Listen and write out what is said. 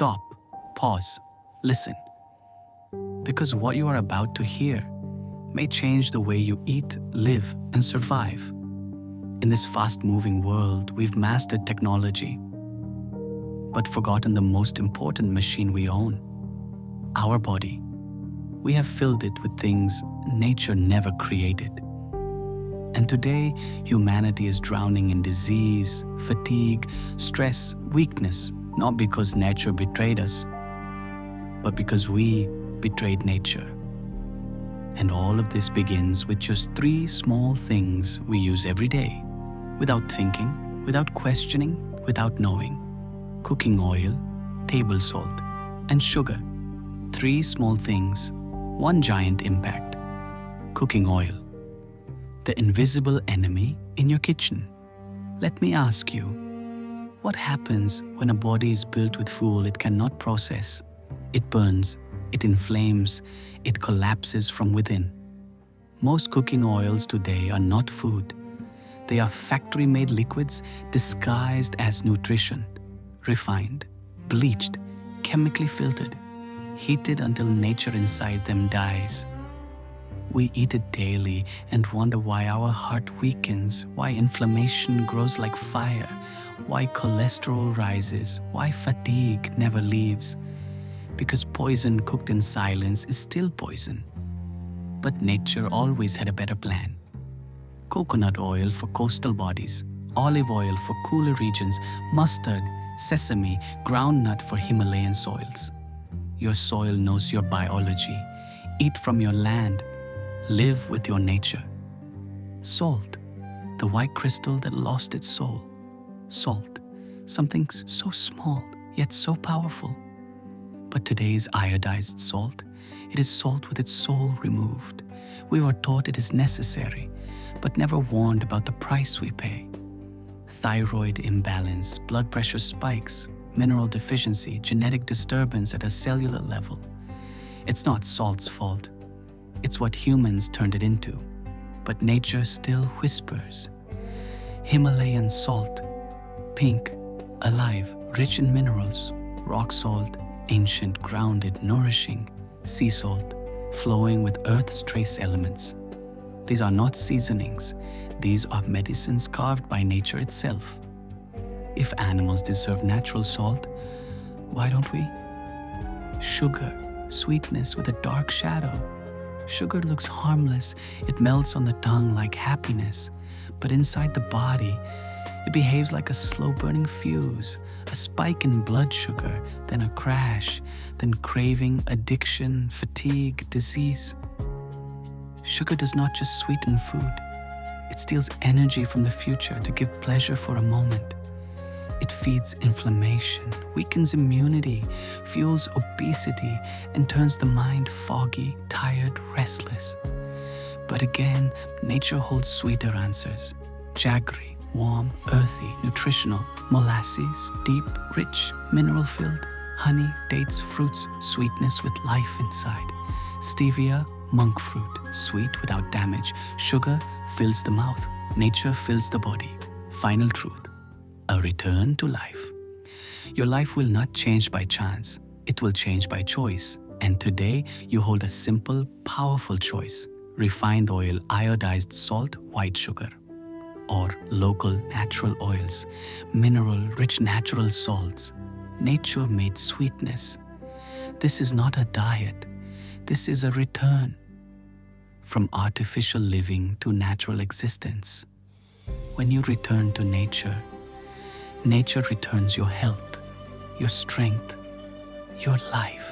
Stop, pause, listen. Because what you are about to hear may change the way you eat, live, and survive. In this fast-moving world, we've mastered technology, but forgotten the most important machine we own, our body. We have filled it with things nature never created. And today, humanity is drowning in disease, fatigue, stress, weakness, not because nature betrayed us, but because we betrayed nature. And all of this begins with just 3 small things we use every day, without thinking, without questioning, without knowing. Cooking oil, table salt, and sugar. 3 small things, 1 giant impact. Cooking oil, the invisible enemy in your kitchen. Let me ask you, what happens when a body is built with fuel it cannot process? It burns, it inflames, it collapses from within. Most cooking oils today are not food. They are factory-made liquids disguised as nutrition, refined, bleached, chemically filtered, heated until nature inside them dies. We eat it daily and wonder why our heart weakens, why inflammation grows like fire, why cholesterol rises, why fatigue never leaves. Because poison cooked in silence is still poison. But nature always had a better plan. Coconut oil for coastal bodies, olive oil for cooler regions, mustard, sesame, groundnut for Himalayan soils. Your soil knows your biology. Eat from your land. Live with your nature. Salt, the white crystal that lost its soul. Salt, something so small yet so powerful. But today's iodized salt, it is salt with its soul removed. We were taught it is necessary, but never warned about the price we pay. Thyroid imbalance, blood pressure spikes, mineral deficiency, genetic disturbance at a cellular level. It's not salt's fault. It's what humans turned it into. But nature still whispers. Himalayan salt, pink, alive, rich in minerals, rock salt, ancient, grounded, nourishing, sea salt, flowing with earth's trace elements. These are not seasonings. These are medicines carved by nature itself. If animals deserve natural salt, why don't we? Sugar, sweetness with a dark shadow. Sugar looks harmless. It melts on the tongue like happiness. But inside the body, it behaves like a slow-burning fuse, a spike in blood sugar, then a crash, then craving, addiction, fatigue, disease. Sugar does not just sweeten food. It steals energy from the future to give pleasure for a moment. It feeds inflammation, weakens immunity, fuels obesity, and turns the mind foggy, tired, restless. But again, nature holds sweeter answers. Jaggery, warm, earthy, nutritional, molasses, deep, rich, mineral-filled, honey, dates, fruits, sweetness with life inside. Stevia, monk fruit, sweet without damage. Sugar fills the mouth. Nature fills the body. Final truth, a return to life. Your life will not change by chance. It will change by choice. And today, you hold a simple, powerful choice. Refined oil, iodized salt, white sugar. Or local natural oils, mineral-rich natural salts, nature-made sweetness. This is not a diet. This is a return from artificial living to natural existence. When you return to nature, nature returns your health, your strength, your life.